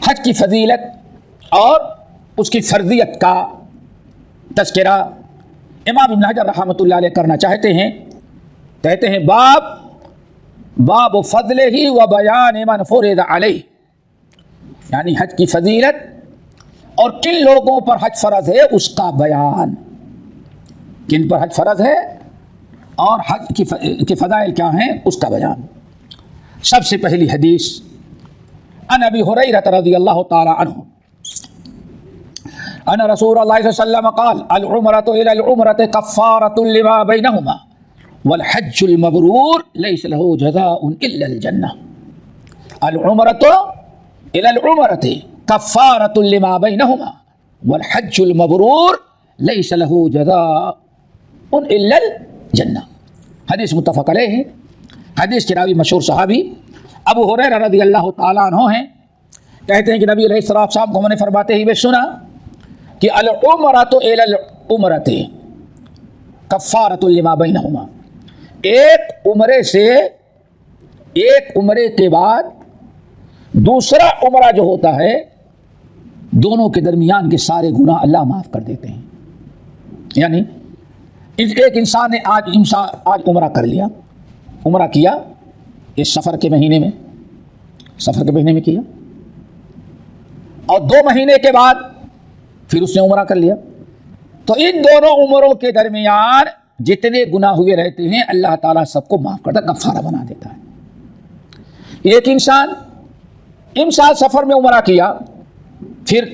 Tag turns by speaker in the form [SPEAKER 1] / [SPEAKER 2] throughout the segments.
[SPEAKER 1] حج کی فضیلت اور اس کی فرضیت کا تذکرہ امام ابن حجر رحمۃ اللہ علیہ کرنا چاہتے ہیں. کہتے ہیں باب فضلہ و بیان من فرض علیہ، یعنی حج کی فضیلت اور کن لوگوں پر حج فرض ہے اس کا بیان، کن پر حج فرض ہے اور حج کی فضائل کیا ہیں اس کا بیان. سب سے پہلی حدیث عن ابی ہریرہ رضی اللہ تعالی عنہ ان رسول اللہ صلی اللہ علیہ وسلم قال العمرۃ الی العمرۃ کفارۃ لما بینہما والحج المبرور لیس له جزاء الا الجنہ. العمرۃ الی العمرۃ کفارۃ لما بینہما والحج المبرور لیس له جزاء الا الجنہ. حدیث متفق علیہ ہے. حدیث کے راوی مشہور صحابی ابو ہریرہ رضی اللہ تعالیٰ عنہ ہیں. کہتے ہیں کہ نبی علیہ السلام کو میں نے فرماتے ہی میں سنا کہ العمرۃ الی العمرۃ کفارۃ لما بینہما، ایک عمرے سے ایک عمرے کے بعد دوسرا عمرہ جو ہوتا ہے دونوں کے درمیان کے سارے گناہ اللہ معاف کر دیتے ہیں. یعنی ایک انسان نے آج عمرہ کر لیا، عمرہ کیا اس سفر کے مہینے میں کیا، اور 2 مہینے کے بعد پھر اس نے عمرہ کر لیا، تو ان دونوں عمروں کے درمیان جتنے گناہ ہوئے رہتے ہیں اللہ تعالیٰ سب کو معاف کرتا، کفارہ بنا دیتا ہے. ایک انسان سفر میں عمرہ کیا، پھر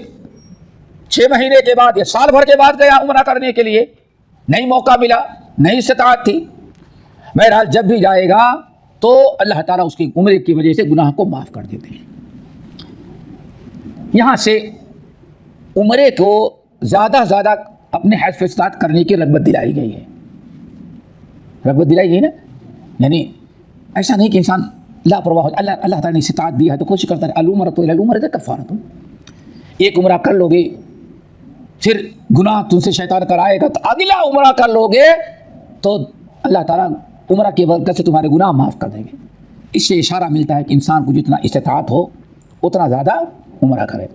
[SPEAKER 1] 6 مہینے کے بعد یا سال بھر کے بعد گیا عمرہ کرنے کے لیے، نہیں موقع ملا، نہیں استطاعت تھی، بہرحال جب بھی جائے گا تو اللہ تعالیٰ اس کی عمرے کی وجہ سے گناہ کو معاف کر دیتے ہیں. یہاں سے عمرے کو زیادہ سے زیادہ اپنے حج و استطاعت کرنے کی رغبت دلائی گئی ہے. رغبت دلائی گئی نا، یعنی ایسا نہیں کہ انسان لاپرواہ، اللہ تعالیٰ نے استطاعت دیا ہے تو کوشش کرتا ہے. العمرۃ الی العمرۃ کفارۃ، ایک عمرہ کر لو گے پھر گناہ تم سے شیطان کرائے گا تو اگلا عمرہ کر لو گے تو اللہ تعالیٰ عمرہ کی برکت سے تمہارے گناہ معاف کر دیں گے. اس سے اشارہ ملتا ہے کہ انسان کو جتنا استطاعت ہو اتنا زیادہ عمرہ کرے.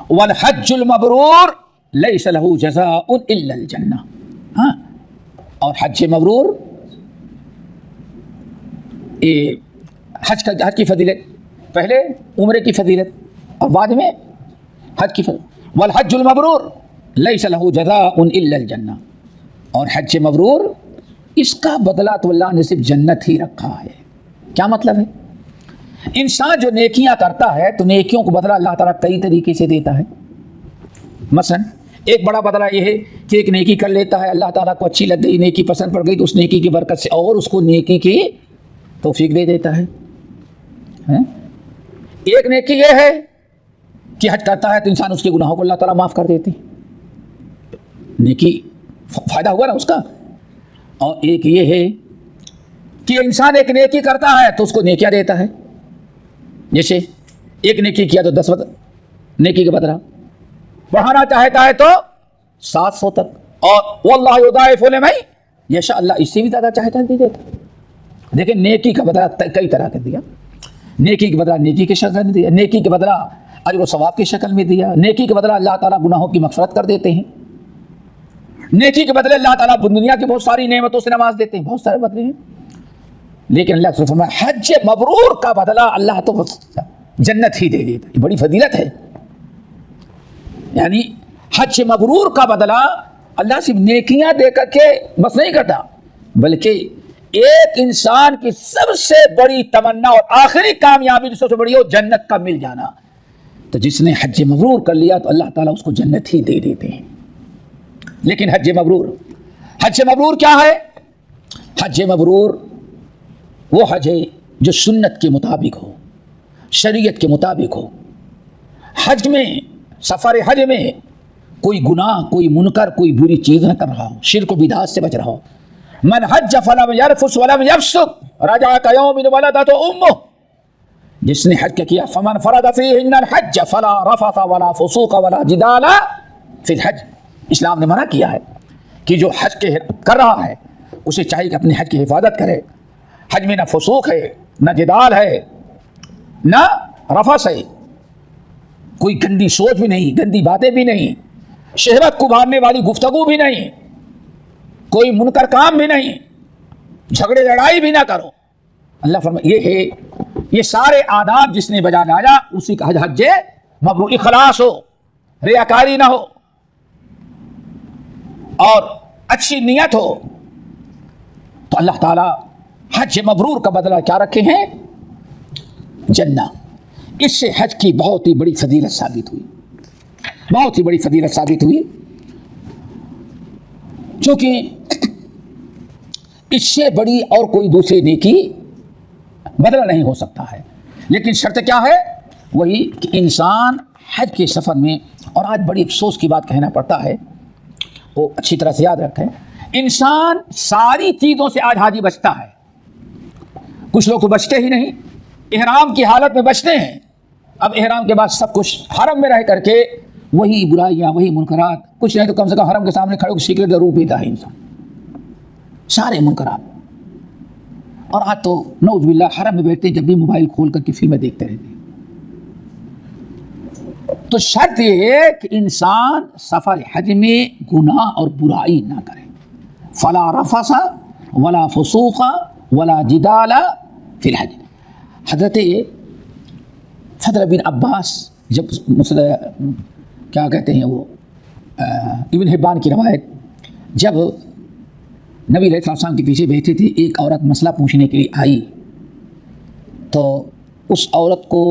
[SPEAKER 1] والحج المبرور لیس له جزاء الا الجنہ. ہاں، اور حج مبرور، حج کی فضیلت، پہلے عمرے کی فضیلت اور بعد میں حج کی فضیلت. والحج المبرور لیس له جزاء الا الجنہ، اور حج مبرور اس کا بدلہ تو اللہ نے صرف جنت ہی رکھا ہے. کیا مطلب ہے؟ انسان جو نیکیاں کرتا ہے تو نیکیوں کو بدلہ اللہ تعالیٰ کئی طریقے سے دیتا ہے. مثلا ایک بڑا بدلہ یہ ہے کہ ایک نیکی کر لیتا ہے، اللہ تعالیٰ کو اچھی لگ گئی، نیکی پسند پڑ گئی تو اس نیکی کی برکت سے اور اس کو نیکی کی توفیق دے دیتا ہے. ایک نیکی یہ ہے کہ حج کرتا ہے تو انسان اس کے گناہوں کو اللہ تعالیٰ معاف کر دیتے ہیں، نیکی فائدہ ہوا نا اس کا. اور ایک یہ ہے کہ انسان ایک نیکی کرتا ہے تو اس کو نیکیاں دیتا ہے. جیسے ایک نیکی کیا تو 10 نیکی کے بدلہ، بڑھانا چاہتا ہے تو 700 تک. اور واللہ یضاعف لمن یشاء، اللہ اس سے بھی زیادہ چاہتا ہے دے دیتا. دیکھیں نیکی کا بدلہ کئی طرح کا دیا. نیکی کے بدلہ نیکی کی شکل میں دیا، نیکی کے بدلہ اجر و ثواب کی شکل میں دیا، نیکی کے بدلہ اللہ تعالیٰ گناہوں کی مغفرت کر دیتے ہیں، نیکی کے بدلے اللہ تعالیٰ دنیا کی بہت ساری نعمتوں سے نواز دیتے ہیں، بہت سارے بدلے ہیں. لیکن اللہ سے فرمایا حج مبرور کا بدلہ اللہ تو جنت ہی دے دیتا. یہ بڑی فضیلت ہے. یعنی حج مبرور کا بدلہ اللہ صرف نیکیاں دے کر کے بس نہیں کرتا، بلکہ ایک انسان کی سب سے بڑی تمنا اور آخری کامیابی سب سے بڑی ہو جنت کا مل جانا. تو جس نے حج مبرور کر لیا تو اللہ تعالیٰ اس کو جنت ہی دے دیتے ہیں. لیکن حج مبرور کیا ہے؟ حج مبرور وہ حج ہے جو سنت کے مطابق ہو، شریعت کے مطابق ہو. حج میں، سفر حج میں کوئی گناہ، کوئی منکر، کوئی بری چیز نہ کر رہا ہو، شرک و بدعات سے بچ رہا ہو. من حج فلم یرفث ولم یفسق رجع کیوم ولدته امه، جس نے حج کیا فمن فرض فیہن الحج فلا رفث ولا فسوق ولا جدال فی الحج. اسلام نے منع کیا ہے کہ جو حج کے کر رہا ہے اسے چاہیے کہ اپنے حج کی حفاظت کرے. حج میں نہ فسوق ہے، نہ جدال ہے، نہ رفث ہے، کوئی گندی سوچ بھی نہیں، گندی باتیں بھی نہیں، شہوت کو مارنے والی گفتگو بھی نہیں، کوئی منکر کام بھی نہیں، جھگڑے لڑائی بھی نہ کرو۔ اللہ فرمائے یہ ہے، یہ سارے آداب جس نے بجا لایا اسی کا حج مبرور، اخلاص ہو، ریاکاری نہ ہو اور اچھی نیت ہو، تو اللہ تعالیٰ حج مبرور کا بدلہ کیا رکھے ہیں؟ جنہ۔ اس سے حج کی بہت ہی بڑی فضیلت ثابت ہوئی، بہت ہی بڑی فضیلت ثابت ہوئی، چونکہ اس سے بڑی اور کوئی دوسری نیکی بدلہ نہیں ہو سکتا ہے۔ لیکن شرط کیا ہے؟ وہی کہ انسان حج کے سفر میں، اور آج بڑی افسوس کی بات کہنا پڑتا ہے، وہ اچھی طرح سے یاد رکھیں، انسان ساری چیزوں سے آج حاجی بچتا ہے، کچھ لوگ تو بچتے ہی نہیں، احرام کی حالت میں بچتے ہیں، اب احرام کے بعد سب کچھ حرم میں رہ کر کے وہی برائیاں، وہی منکرات، کچھ نہیں تو کم سے کم حرم کے سامنے کھڑے ہو کے سگریٹ ضرور پیتا ہے انسان، سارے منکرات۔ اور آج تو نعوذ باللہ حرم میں بیٹھتے ہیں، جب بھی موبائل کھول کر کے فلمیں دیکھتے رہتے ہیں۔ تو شرط یہ ہے کہ انسان سفر حج میں گناہ اور برائی نہ کرے، فلا رفث ولا فسوق ولا جدال فی الحج۔ حضرت فضل بن عباس، جب کیا کہتے ہیں وہ ابن حبان کی روایت، جب نبی علیہ السلام کے پیچھے بیٹھے تھے، ایک عورت مسئلہ پوچھنے کے لیے آئی، تو اس عورت کو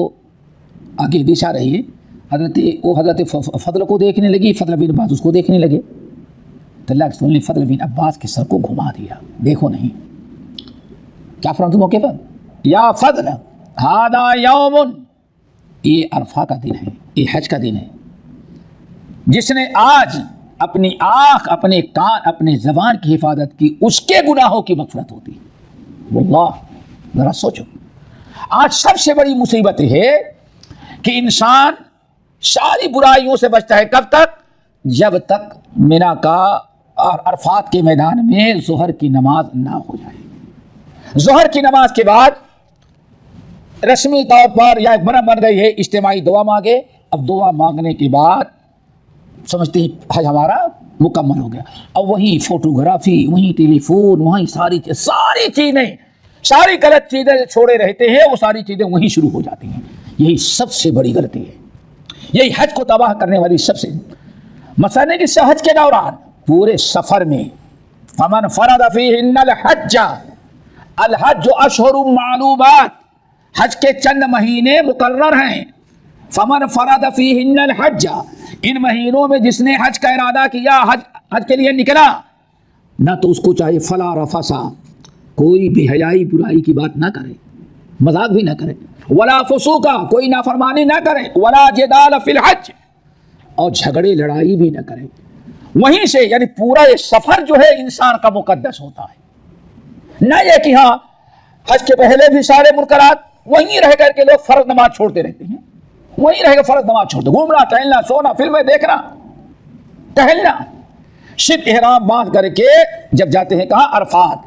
[SPEAKER 1] آگے دشا رہی ہے، حضرت فضل کو دیکھنے لگی، فضل بن عباس اس کو دیکھنے لگے، تو اللہ کے رسول نے فضل بن عباس کے سر کو گھما دیا، دیکھو نہیں، کیا فرماتے موقع پر؟ یا فضل ھذا یوم، یہ عرفہ کا دن ہے، یہ حج کا دن ہے، جس نے آج اپنی آنکھ، اپنے کان، اپنے زبان کی حفاظت کی، اس کے گناہوں کی مغفرت ہوتی ہے۔ واللہ ذرا سوچو، آج سب سے بڑی مصیبت ہے کہ انسان ساری برائیوں سے بچتا ہے، کب تک؟ جب تک منا کا اور عرفات کے میدان میں ظہر کی نماز نہ ہو جائے۔ ظہر کی نماز کے بعد رسمی طور پر یا ایک برم بن گئی ہے، اجتماعی دعا مانگے، اب دعا مانگنے کے بعد سمجھتے ہیں حج ہمارا مکمل ہو گیا، اب وہیں فوٹوگرافی، وہیں ٹیلی فون، وہیں ساری چیزیں، ساری غلط چیزیں چھوڑے رہتے ہیں، وہ ساری چیزیں وہیں شروع ہو جاتی ہیں۔ یہی سب سے بڑی غلطی ہے، یہی حج کو تباہ کرنے والی سب سے مسئلہ ہے کہ حج کے دوران پورے سفر میں فمن فرض فیہن الحج، الحج اشہر معلومات، حج کے چند مہینے مقرر ہیں، فمن فرض فیہن الحج، ان مہینوں میں جس نے حج کا ارادہ کیا، حج کے لیے نکلا، نہ تو اس کو چاہیے فلا رفث، کوئی بے حیائی برائی کی بات نہ کرے، مذاق بھی نہ کرے، ولا فسوق، کوئی نافرمانی نہ کرے، ولا جدال فی الحج، اور جھگڑے لڑائی بھی نہ کرے۔ وہیں سے یعنی پورا یہ سفر جو ہے انسان کا مقدس ہوتا ہے، نہ یہ کہ ہاں حج کے پہلے بھی سارے منکرات، وہیں رہ کر کے لوگ فرض نماز چھوڑتے رہتے ہیں، وہیں رہ کے فرض نماز چھوڑتے، گھومنا ٹہلنا، سونا، فلمیں دیکھنا، ٹہلنا، صرف احرام باندھ کر کے جب جاتے ہیں کہاں؟ عرفات،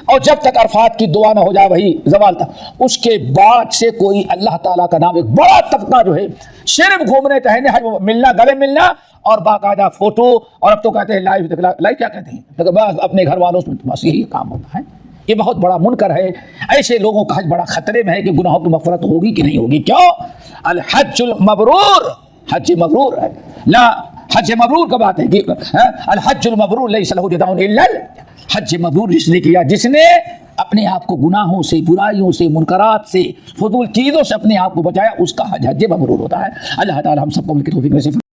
[SPEAKER 1] اور جب تک عرفات کی دعا نہ ہو جائے وہی زوال تک، اس کے بعد سے کوئی اللہ تعالیٰ کا نام، ایک بڑا طبقہ جو ہے صرف گھومنے ٹہلنے، حج ملنا، گلے ملنا، اور باقاعدہ فوٹو، اور اب تو کہتے ہیں لائیو کیا کہتے ہیں، بس اپنے گھر والوں سے بس یہی کام ہوتا ہے۔ یہ بہت بڑا منکر ہے، ایسے لوگوں کا حج بڑا خطرے میں ہے کہ گناہوں کی مغفرت ہوگی کہ نہیں ہوگی۔ کیوں؟ الحج المبرور، حج مبرور ہے، لا حج مبرور کا بات ہے کہ الحج المبرور لیس لہ جزاء الا حج مبرور جس نے کیا، جس نے اپنے آپ کو گناہوں سے، برائیوں سے، منکرات سے، فضول چیزوں سے اپنے آپ کو بچایا، اس کا حج مبرور ہوتا ہے۔ اللہ تعالی ہم سب کو مل کے توفیق نصیب